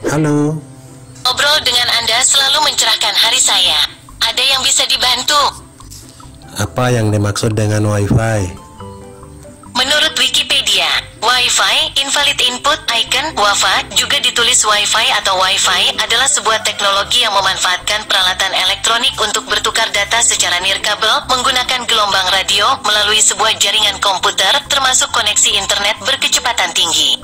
Halo, Ngobrol dengan Anda selalu mencerahkan hari saya. Ada yang bisa dibantu? apa yang dimaksud dengan Wi-Fi? Menurut Wikipedia, Wi-Fi, invalid input, icon, WAFA, juga ditulis Wi-Fi atau Wi-Fi, adalah sebuah teknologi yang memanfaatkan peralatan elektronik untuk bertukar data secara nirkabel menggunakan gelombang radio melalui sebuah jaringan komputer, termasuk koneksi internet berkecepatan tinggi.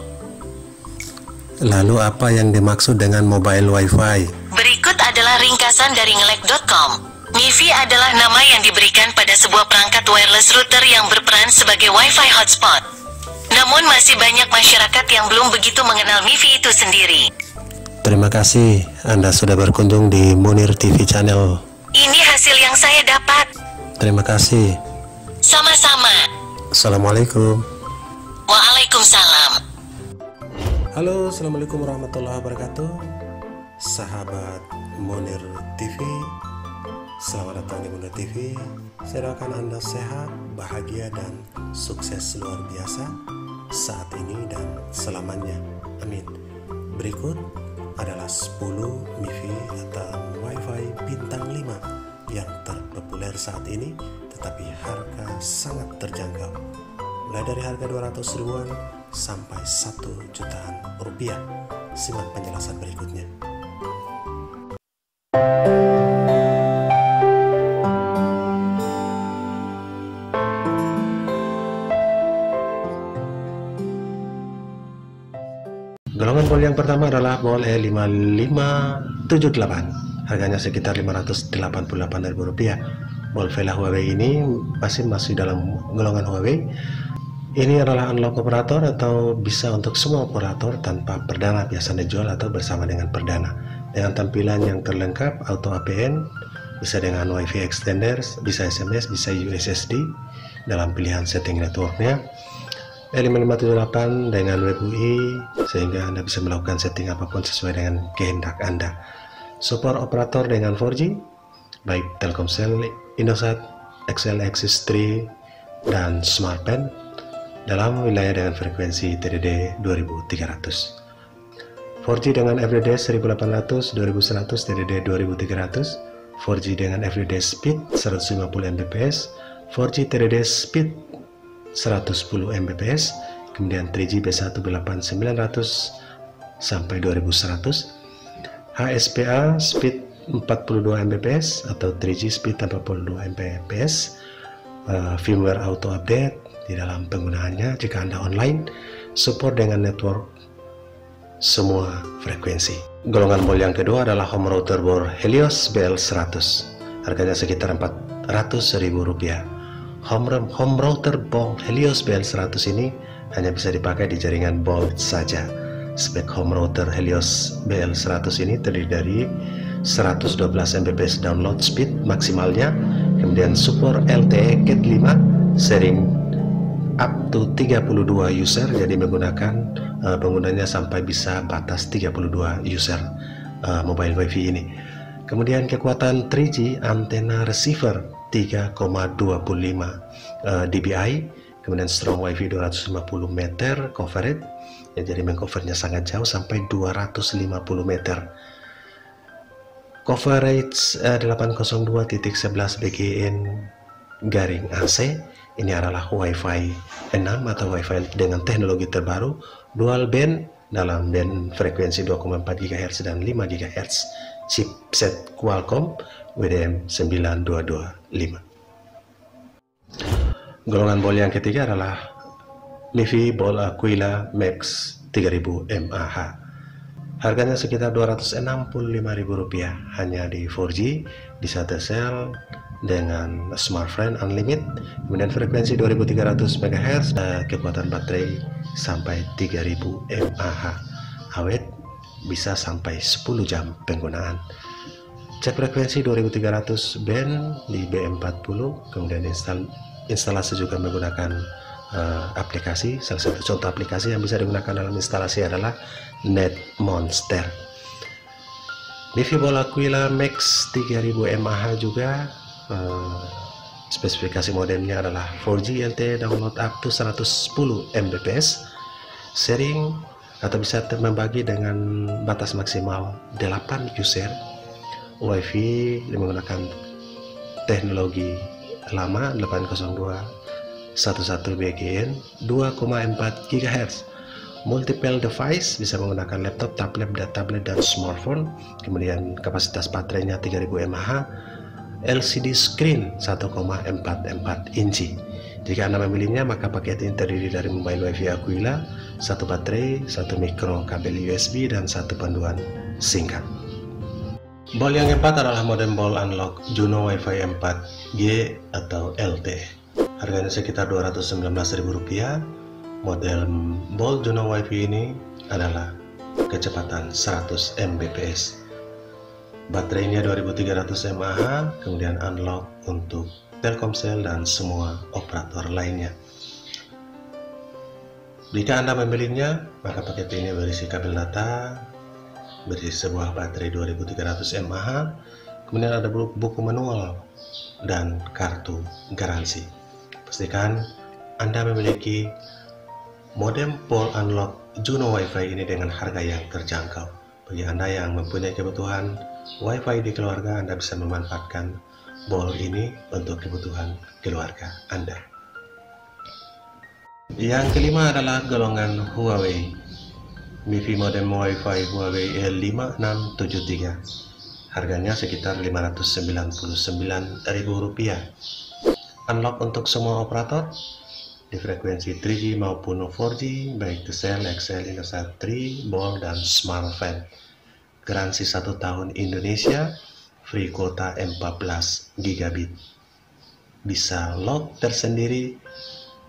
Lalu apa yang dimaksud dengan mobile Wi-Fi? Berikut adalah ringkasan dari ngelek.com. MiFi adalah nama yang diberikan pada sebuah perangkat wireless router yang berperan sebagai Wi-Fi hotspot. Namun masih banyak masyarakat yang belum begitu mengenal MiFi itu sendiri. Terima kasih, Anda sudah berkunjung di Munir TV Channel. Ini hasil yang saya dapat. Terima kasih. Sama-sama. Assalamualaikum. Waalaikumsalam. Halo, Assalamualaikum warahmatullahi wabarakatuh. Sahabat Munir TV, selamat datang di Munir TV. Saya doakan Anda sehat, bahagia, dan sukses luar biasa saat ini dan selamanya. Amin. Berikut adalah 10 MiFi atau Wi-Fi bintang 5 yang terpopuler saat ini, tetapi harga sangat terjangkau. Mulai dari harga 200 ribuan sampai 1 jutaan rupiah. Simak penjelasan berikutnya. Golongan bol yang pertama adalah bol E5578. Harganya sekitar Rp588.000. Bol Vela Huawei ini masih dalam golongan Huawei. Ini adalah unlock operator atau bisa untuk semua operator tanpa perdana, biasa dijual atau bersama dengan perdana. Dengan tampilan yang terlengkap, auto APN, bisa dengan WiFi extender, bisa SMS, bisa USSD dalam pilihan setting networknya. E5578 dengan WebUI sehingga Anda bisa melakukan setting apapun sesuai dengan kehendak Anda. Support operator dengan 4G, baik Telkomsel, Indosat, XL, Axis 3, dan Smartpen dalam wilayah dengan frekuensi TDD 2300. 4G dengan FDD 1800, 2100, TDD 2300. 4G dengan FDD speed 150 Mbps, 4G TDD speed 110 Mbps, kemudian 3G B1 B8 900 sampai 2100. HSPA speed 42 Mbps atau 3G speed 42 Mbps. Firmware auto update di dalam penggunaannya jika Anda online, support dengan network semua frekuensi. Golongan bol yang kedua adalah home router bor Helios BL100. Harganya sekitar Rp400.000. Home router bor Helios BL100 ini hanya bisa dipakai di jaringan Bolt saja. Spek home router Helios BL100 ini terdiri dari 112 Mbps download speed maksimalnya, kemudian support LTE Cat 5, sharing up to 32 user, jadi menggunakan penggunanya sampai bisa batas 32 user mobile wifi ini. Kemudian kekuatan 3G, antena receiver 3,25 dBi, kemudian strong wifi 250 meter coverage, ya, jadi mengcovernya sangat jauh sampai 250 meter. Coverage 802.11 BGN garing AC. Ini adalah Wi-Fi 6 atau Wi-Fi dengan teknologi terbaru, dual band dalam band frekuensi 2,4 GHz dan 5 GHz, chipset Qualcomm WDM9225. Golongan bol yang ketiga adalah MiFi Bol Aquila Max 3000 mAh. Harganya sekitar Rp265.000, hanya di 4G, bisa Telcel dengan Smartfren Unlimited, kemudian frekuensi 2300 MHz, kekuatan baterai sampai 3000 mAh, awet bisa sampai 10 jam penggunaan. Cek frekuensi 2300 band di BM40, kemudian instalasi juga menggunakan aplikasi. Salah satu contoh aplikasi yang bisa digunakan dalam instalasi adalah NetMonster. MiFi Bol Aquila Max 3000 mAh juga. Spesifikasi modemnya adalah 4G LTE download up to 110 Mbps, sharing atau bisa membagi dengan batas maksimal 8 user. WiFi menggunakan teknologi lama 802.11bgn 2,4 GHz. Multiple device, bisa menggunakan laptop, tablet dan smartphone. Kemudian kapasitas baterainya 3000 mAh. LCD screen 1,44 inci. Jika Anda memilihnya, maka paket ini terdiri dari mobile WiFi Aquila, 1 baterai, 1 mikro kabel USB, dan 1 panduan singkat. Bol yang keempat adalah modem bol unlock Juno WiFi 4G atau LTE. Harganya sekitar Rp219.000. Model bol Juno WiFi ini adalah kecepatan 100 Mbps. Baterainya 2300 mAh, kemudian unlock untuk Telkomsel dan semua operator lainnya. Jika Anda memilihnya, maka paket ini berisi kabel data, berisi sebuah baterai 2300 mAh, kemudian ada buku manual dan kartu garansi. Pastikan Anda memiliki modem bol unlock Juno WiFi ini dengan harga yang terjangkau. Bagi Anda yang mempunyai kebutuhan WiFi di keluarga, Anda bisa memanfaatkan bol ini untuk kebutuhan keluarga Anda. Yang kelima adalah golongan Huawei MiFi modem WiFi Huawei E5673. Harganya sekitar Rp599.000. Unlock untuk semua operator di frekuensi 3G maupun 4G, baik Telkomsel, XL, Indosat, Tri, Bol, dan Smartfren. Garansi 1 tahun Indonesia, free kuota 14 GB. Bisa lock tersendiri,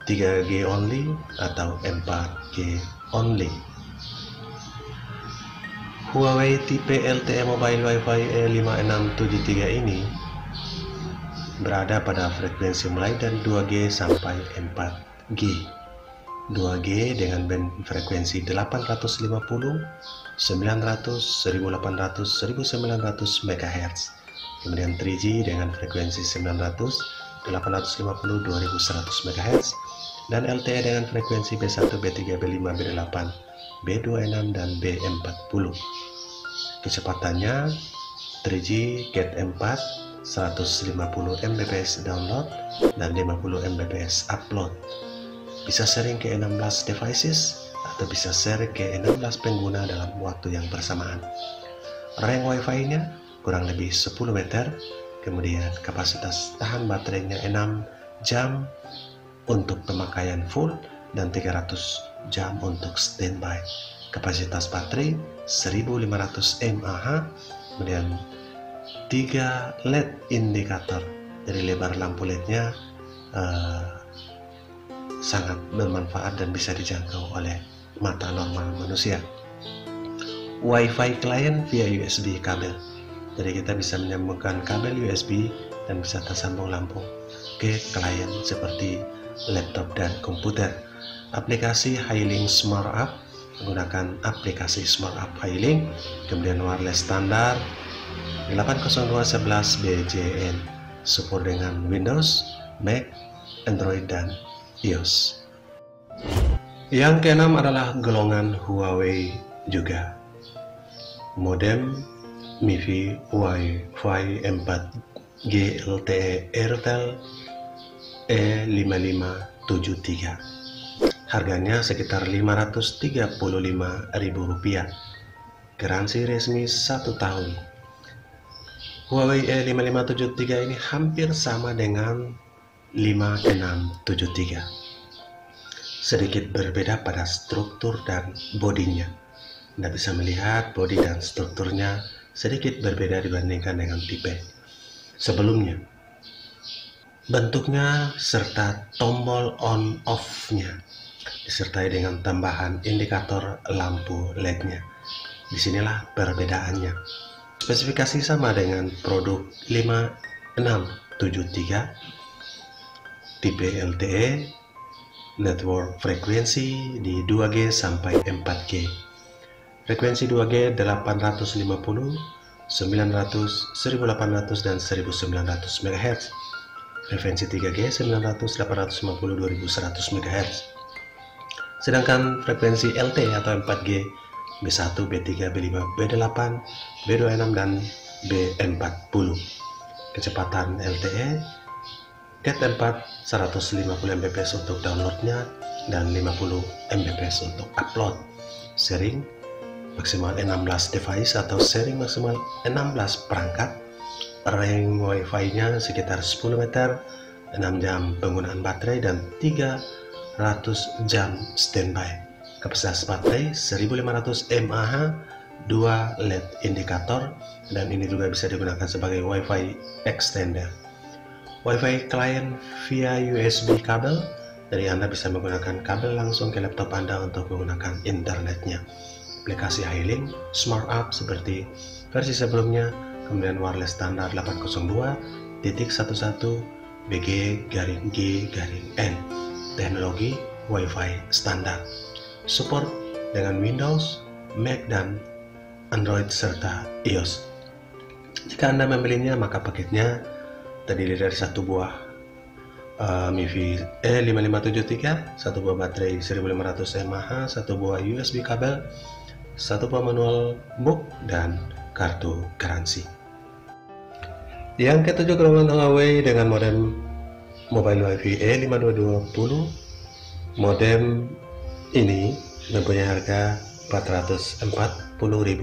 3G only atau 4G only. Huawei tipe LTE Mobile Wi-Fi E5673 ini berada pada frekuensi mulai dari 2G sampai 4G. 2G dengan band frekuensi 850, 900, 1800, 1900 MHz. Kemudian 3G dengan frekuensi 900, 850, 2100 MHz. Dan LTE dengan frekuensi B1, B3, B5, B8, B26, dan B40. Kecepatannya 3G Cat 4, 150 Mbps download dan 50 Mbps upload. Bisa sharing ke 16 devices atau bisa share ke 16 pengguna dalam waktu yang bersamaan. Range Wi-Fi-nya kurang lebih 10 meter. Kemudian kapasitas tahan baterainya 6 jam untuk pemakaian full dan 300 jam untuk standby. Kapasitas baterai 1500 mAh. Kemudian 3 LED indikator, dari lebar lampu LED-nya sangat bermanfaat dan bisa dijangkau oleh mata normal manusia. Wi-Fi client via USB kabel, jadi kita bisa menyambungkan kabel USB dan bisa tersambung lampu ke klien seperti laptop dan komputer. Aplikasi Highlink Smart App, menggunakan aplikasi Smart App Highlink, kemudian wireless standar 802.11bgn, support dengan Windows, Mac, Android, dan iOS. Yang keenam adalah golongan Huawei juga. Modem MiFi Wi-Fi 4G LTE Airtel E5573. Harganya sekitar Rp535.000. Garansi resmi 1 tahun. Huawei E5573 ini hampir sama dengan 5673. Sedikit berbeda pada struktur dan bodinya. Anda bisa melihat bodi dan strukturnya sedikit berbeda dibandingkan dengan tipe sebelumnya. Bentuknya serta tombol on-off-nya disertai dengan tambahan indikator lampu LED-nya. Disinilah perbedaannya. Spesifikasi sama dengan produk 5673, tipe LTE, network frekuensi di 2G sampai 4G. Frekuensi 2G 850, 900, 1800, dan 1900 MHz. Frekuensi 3G 900, 850, 2100 MHz. Sedangkan frekuensi LTE atau 4G B1, B3, B5, B8, B26, dan B40. Kecepatan LTE Cat 4 150 Mbps untuk downloadnya dan 50 Mbps untuk upload. Sharing maksimal 16 device atau sharing maksimal 16 perangkat. Range Wi-Fi-nya sekitar 10 meter, 6 jam penggunaan baterai, dan 300 jam standby. Kapasitas baterai 1500 mAh, 2 LED indikator, dan ini juga bisa digunakan sebagai Wi-Fi extender. Wi-Fi client via USB kabel, jadi Anda bisa menggunakan kabel langsung ke laptop Anda untuk menggunakan internetnya. Aplikasi Hi-Link, Smart App seperti versi sebelumnya, kemudian wireless standar 802.11 BG-G-N, teknologi Wi-Fi standar. Support dengan Windows, Mac, dan Android serta iOS. Jika Anda membelinya, maka paketnya terdiri dari satu buah MIFI E5573, satu buah baterai 1500 mAh, satu buah USB kabel, satu buah manual book, dan kartu garansi. Yang ketujuh, gelombang Huawei dengan modem mobile Wi-Fi E5220. Modem ini mempunyai harga Rp440.000.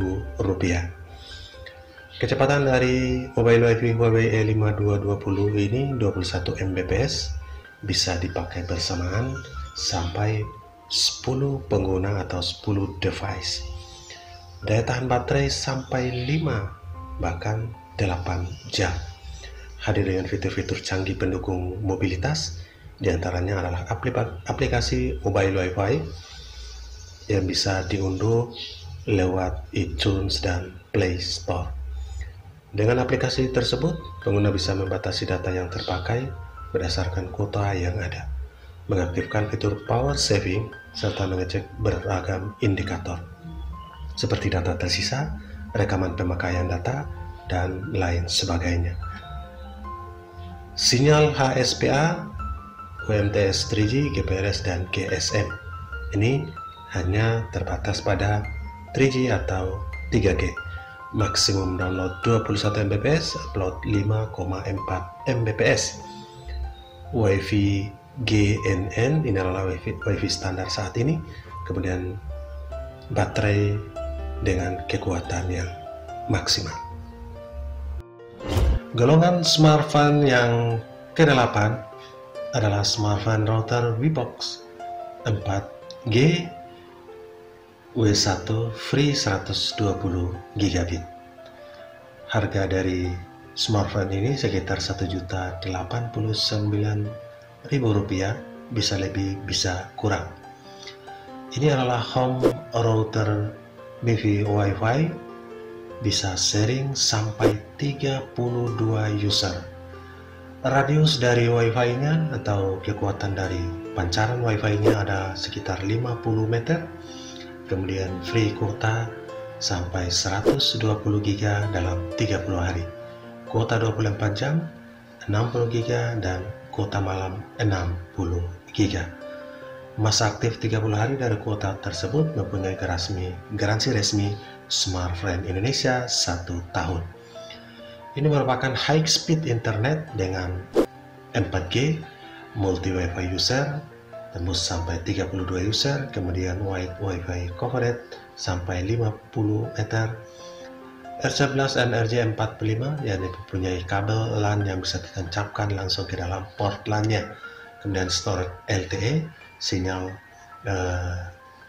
Kecepatan dari mobile Wi-Fi Huawei E5220 ini 21 Mbps, bisa dipakai bersamaan sampai 10 pengguna atau 10 device. Daya tahan baterai sampai 5 bahkan 8 jam. Hadir dengan fitur-fitur canggih pendukung mobilitas, diantaranya adalah aplikasi mobile Wi-Fi yang bisa diunduh lewat iTunes dan Play Store. Dengan aplikasi tersebut, pengguna bisa membatasi data yang terpakai berdasarkan kuota yang ada, mengaktifkan fitur power saving, serta mengecek beragam indikator seperti data tersisa, rekaman pemakaian data, dan lain sebagainya. Sinyal HSPA, UMTS 3G, GPRS, dan GSM ini hanya terbatas pada 3G atau 3G. Maksimum download 21 Mbps, upload 5,4 Mbps. Wi-Fi GNN ini adalah Wi-Fi standar saat ini. Kemudian baterai dengan kekuatan yang maksimal. Golongan smartphone yang ke-8 adalah smartphone router VBox 4G W1 free 120 GB. Harga dari smartphone ini sekitar Rp1.089.000, bisa lebih bisa kurang. Ini adalah home router MIFI Wi-Fi, bisa sharing sampai 32 user. Radius dari Wi-Fi-nya atau kekuatan dari pancaran Wi-Fi-nya ada sekitar 50 meter. Kemudian free kuota sampai 120 GB dalam 30 hari. Kuota 24 jam, 60 GB, dan kuota malam 60 GB. Masa aktif 30 hari dari kuota tersebut, mempunyai garansi resmi Smartfren Indonesia 1 tahun. Ini merupakan high speed internet dengan 4G, multi Wi-Fi user, tembus sampai 32 user, kemudian wide Wi-Fi coverage sampai 50 meter, RJ11 dan RJ45 yang mempunyai kabel LAN yang bisa ditancapkan langsung ke dalam port LAN-nya, kemudian storage LTE, sinyal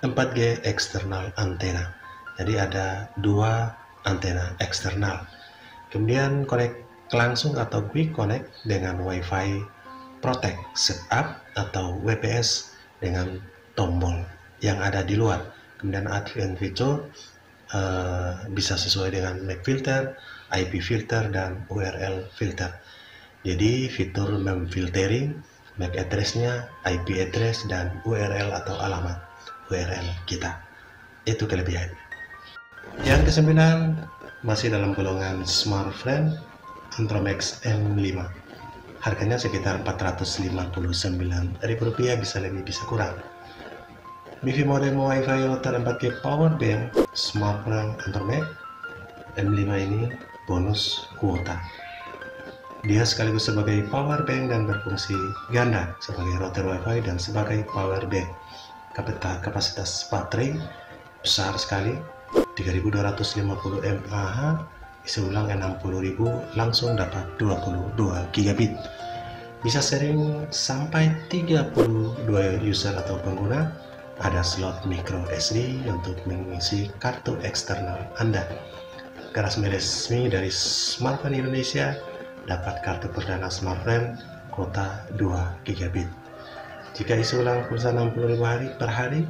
4G eksternal antena, jadi ada 2 antena eksternal, kemudian connect langsung atau quick connect dengan Wi-Fi Protect Setup atau WPS dengan tombol yang ada di luar. Kemudian advanced feature bisa sesuai dengan MAC filter, IP filter, dan URL filter. Jadi fitur memfiltering MAC address-nya, IP address, dan URL atau alamat URL kita. Itu kelebihannya. Yang ke-9 masih dalam golongan smartphone Antromax M5. Harganya sekitar Rp459.000, bisa lebih bisa kurang. MIFI modem WiFi router 4G power bank smartphone Android M5 ini bonus kuota. Dia sekaligus sebagai power bank dan berfungsi ganda sebagai router WiFi dan sebagai power bank. Kapasitas baterai besar sekali, 3250 mAh, isi ulang 60.000, langsung dapat 22 gigabit. Bisa sharing sampai 32 user atau pengguna. Ada slot micro SD untuk mengisi kartu eksternal Anda. Garis resmi dari Smartfren Indonesia, dapat kartu perdana Smartfren kuota 2 gigabit. Jika isi ulang pulsa 60.000 hari per hari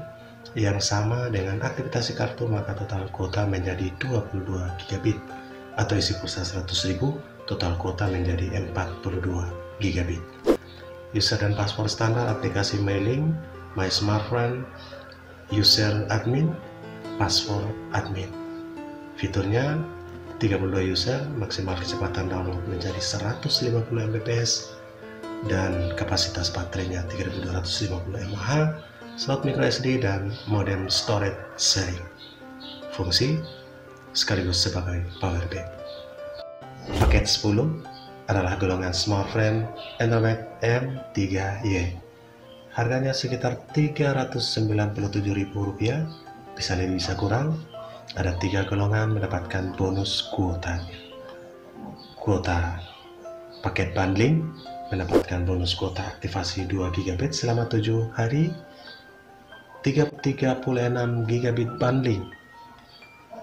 yang sama dengan aktivasi kartu, maka total kuota menjadi 22 gigabit, atau isi pulsa 100.000, total kuota menjadi 42 gigabit. User dan password standar aplikasi mailing My Smartfren, user admin, password admin. Fiturnya 32 user, maksimal kecepatan download menjadi 150 Mbps dan kapasitas baterainya 3250 mAh, slot micro SD dan modem storage sharing. Fungsi sekaligus sebagai power bank. Paket 10 adalah golongan Smartfren Android M3Y. Harganya sekitar Rp397.000, bisa lebih bisa kurang. Ada 3 golongan mendapatkan bonus kuotanya. Kuota paket bundling mendapatkan bonus kuota aktivasi 2 GB selama 7 hari, 36 GB bundling,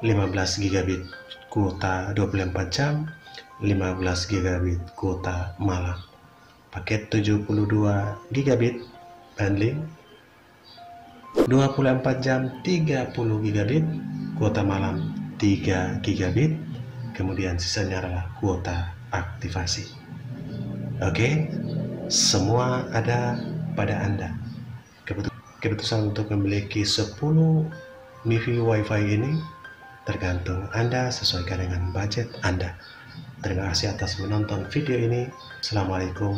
15 GB kuota 24 jam, 15 GB kuota malam. Paket 72 GB bundling, 24 jam 30 GB, kuota malam 3 GB, kemudian sisanya adalah kuota aktivasi. Oke, semua ada pada Anda. Keputusan untuk memiliki 10 MIFI WiFi ini tergantung Anda, sesuaikan dengan budget Anda. Terima kasih atas menonton video ini. Assalamualaikum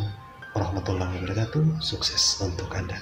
warahmatullahi wabarakatuh. Sukses untuk Anda.